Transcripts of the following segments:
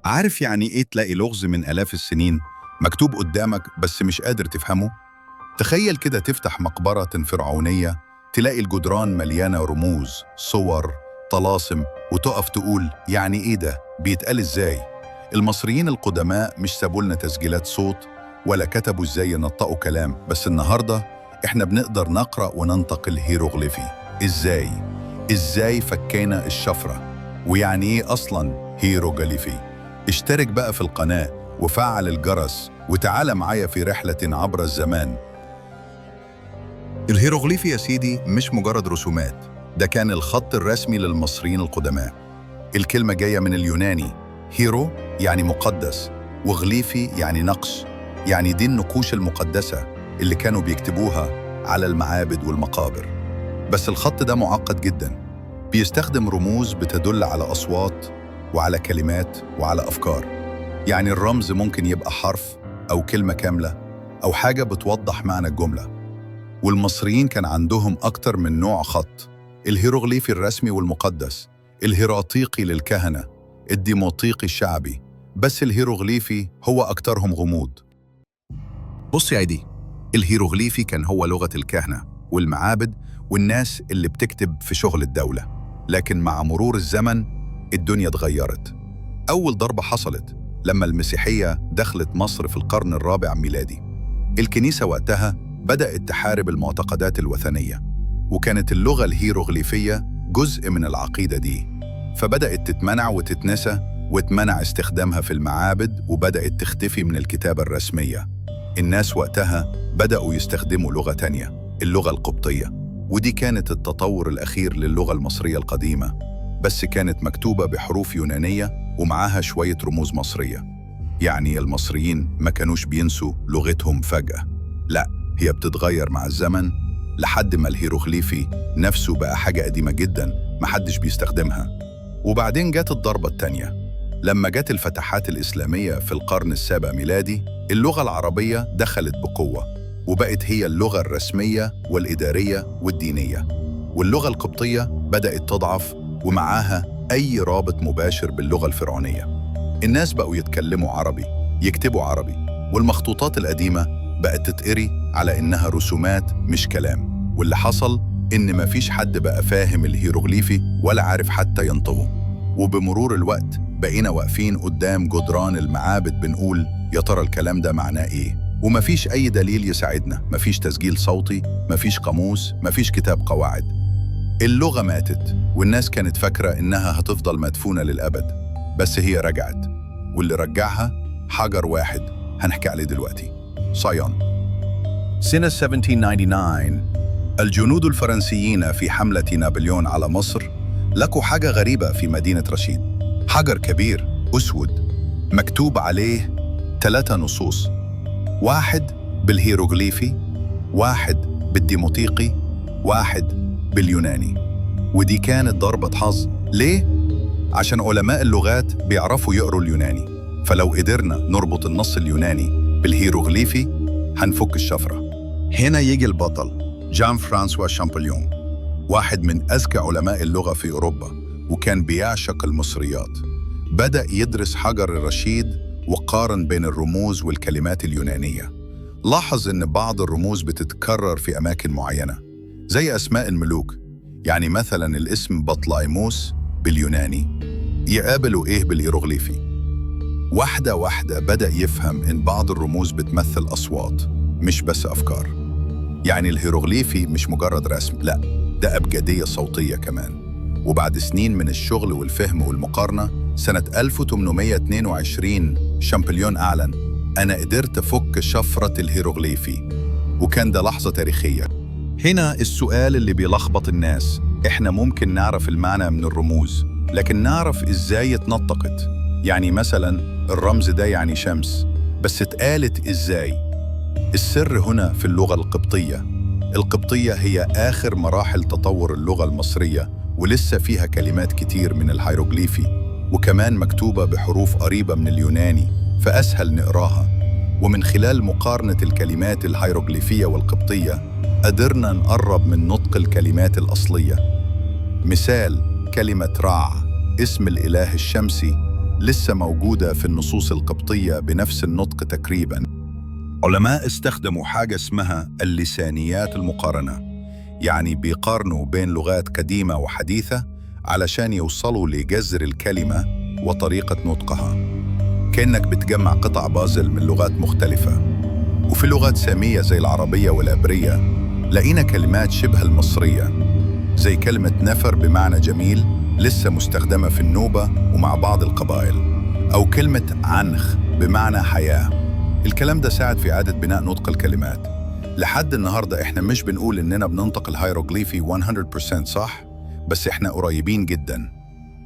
عارف يعني إيه تلاقي لغز من آلاف السنين مكتوب قدامك بس مش قادر تفهمه؟ تخيل كده تفتح مقبرة فرعونية، تلاقي الجدران مليانة رموز، صور، طلاسم، وتقف تقول يعني إيه ده؟ بيتقال إزاي؟ المصريين القدماء مش سابولنا تسجيلات صوت ولا كتبوا إزاي ينطقوا كلام، بس النهاردة إحنا بنقدر نقرأ وننطق الهيروغليفي. إزاي؟ إزاي فكينا الشفرة؟ ويعني إيه أصلاً هيروغليفي؟ اشترك بقى في القناة وفعل الجرس وتعال معايا في رحلة عبر الزمان. الهيروغليفي يا سيدي مش مجرد رسومات، ده كان الخط الرسمي للمصريين القدماء. الكلمة جاية من اليوناني، هيرو يعني مقدس، وغليفي يعني نقش، يعني دي النقوش المقدسة اللي كانوا بيكتبوها على المعابد والمقابر. بس الخط ده معقد جدا، بيستخدم رموز بتدل على أصوات وعلى كلمات وعلى أفكار. يعني الرمز ممكن يبقى حرف أو كلمة كاملة أو حاجة بتوضح معنى الجملة. والمصريين كان عندهم أكتر من نوع خط: الهيروغليفي الرسمي والمقدس، الهيراتيقي للكهنة، الديموطيقي الشعبي، بس الهيروغليفي هو أكترهم غموض. بص يا عيدي، الهيروغليفي كان هو لغة الكهنة والمعابد والناس اللي بتكتب في شغل الدولة. لكن مع مرور الزمن الدنيا اتغيرت. أول ضربة حصلت لما المسيحية دخلت مصر في القرن الرابع ميلادي. الكنيسة وقتها بدأت تحارب المعتقدات الوثنية، وكانت اللغة الهيروغليفية جزء من العقيدة دي، فبدأت تتمنع وتتنسى، واتمنع استخدامها في المعابد وبدأت تختفي من الكتابة الرسمية. الناس وقتها بدأوا يستخدموا لغة تانية، اللغة القبطية، ودي كانت التطور الأخير للغة المصرية القديمة، بس كانت مكتوبة بحروف يونانية ومعاها شوية رموز مصرية. يعني المصريين ما كانوش بينسوا لغتهم فجأة، لا، هي بتتغير مع الزمن لحد ما الهيروغليفي نفسه بقى حاجة قديمة جدا محدش بيستخدمها. وبعدين جت الضربة التانية لما جت الفتحات الإسلامية في القرن السابع ميلادي. اللغة العربية دخلت بقوة وبقت هي اللغة الرسمية والإدارية والدينية، واللغة القبطية بدأت تضعف ومعاها أي رابط مباشر باللغة الفرعونية. الناس بقوا يتكلموا عربي، يكتبوا عربي، والمخطوطات القديمة بقت تتقري على إنها رسومات مش كلام. واللي حصل إن مفيش حد بقى فاهم الهيروغليفي ولا عارف حتى ينطقه. وبمرور الوقت بقينا واقفين قدام جدران المعابد بنقول يا ترى الكلام ده معناه إيه؟ ومفيش أي دليل يساعدنا، مفيش تسجيل صوتي، مفيش قاموس، مفيش كتاب قواعد. اللغة ماتت والناس كانت فاكرة إنها هتفضل مدفونة للأبد، بس هي رجعت، واللي رجعها حجر واحد هنحكي عليه دلوقتي: صايون. سنة 1799 الجنود الفرنسيين في حملة نابليون على مصر لقوا حاجة غريبة في مدينة رشيد: حجر كبير أسود مكتوب عليه 3 نصوص، واحد بالهيروغليفي، واحد بالديموطيقي، واحد باليوناني. ودي كانت ضربة حظ. ليه؟ عشان علماء اللغات بيعرفوا يقروا اليوناني، فلو قدرنا نربط النص اليوناني بالهيروغليفي هنفك الشفرة. هنا يجي البطل جان فرانسوا شامبليون، واحد من أذكى علماء اللغة في أوروبا وكان بيعشق المصريات. بدأ يدرس حجر الرشيد وقارن بين الرموز والكلمات اليونانية. لاحظ إن بعض الرموز بتتكرر في أماكن معينة زي أسماء الملوك، يعني مثلا الاسم بطليموس باليوناني يقابله إيه بالهيروغليفي. واحدة واحدة بدأ يفهم إن بعض الرموز بتمثل أصوات مش بس أفكار. يعني الهيروغليفي مش مجرد رسم، لا، ده أبجدية صوتية كمان. وبعد سنين من الشغل والفهم والمقارنة، سنة 1822 شامبليون أعلن: أنا قدرت أفك شفرة الهيروغليفي. وكان ده لحظة تاريخية. هنا السؤال اللي بيلخبط الناس: إحنا ممكن نعرف المعنى من الرموز، لكن نعرف إزاي اتنطقت؟ يعني مثلا الرمز ده يعني شمس، بس اتقالت إزاي؟ السر هنا في اللغة القبطية. القبطية هي آخر مراحل تطور اللغة المصرية، ولسه فيها كلمات كتير من الهيروغليفي، وكمان مكتوبة بحروف قريبة من اليوناني فأسهل نقراها. ومن خلال مقارنة الكلمات الهيروغليفية والقبطية قدرنا نقرب من نطق الكلمات الأصلية. مثال: كلمة رع اسم الإله الشمسي لسه موجودة في النصوص القبطية بنفس النطق تقريباً. علماء استخدموا حاجة اسمها اللسانيات المقارنة، يعني بيقارنوا بين لغات قديمة وحديثة علشان يوصلوا لجذر الكلمة وطريقة نطقها، كأنك بتجمع قطع بازل من لغات مختلفة. وفي لغات سامية زي العربية والعبرية لقينا كلمات شبه المصرية، زي كلمة نفر بمعنى جميل لسه مستخدمة في النوبة ومع بعض القبائل، أو كلمة عنخ بمعنى حياة. الكلام ده ساعد في إعادة بناء نطق الكلمات. لحد النهاردة إحنا مش بنقول إننا بننطق الهيروغليفي 100% صح، بس إحنا قريبين جداً،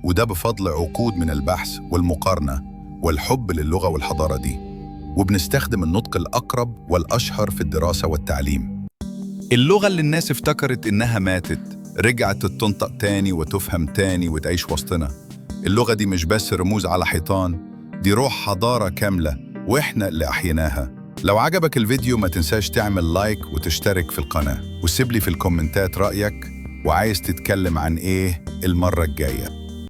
وده بفضل عقود من البحث والمقارنة والحب للغة والحضارة دي، وبنستخدم النطق الأقرب والأشهر في الدراسة والتعليم. اللغة اللي الناس افتكرت إنها ماتت رجعت تنطق تاني وتفهم تاني وتعيش وسطنا. اللغة دي مش بس رموز على حيطان، دي روح حضارة كاملة وإحنا اللي أحيناها. لو عجبك الفيديو ما تنساش تعمل لايك وتشترك في القناة، وسيب لي في الكومنتات رأيك وعايز تتكلم عن إيه المرة الجاية.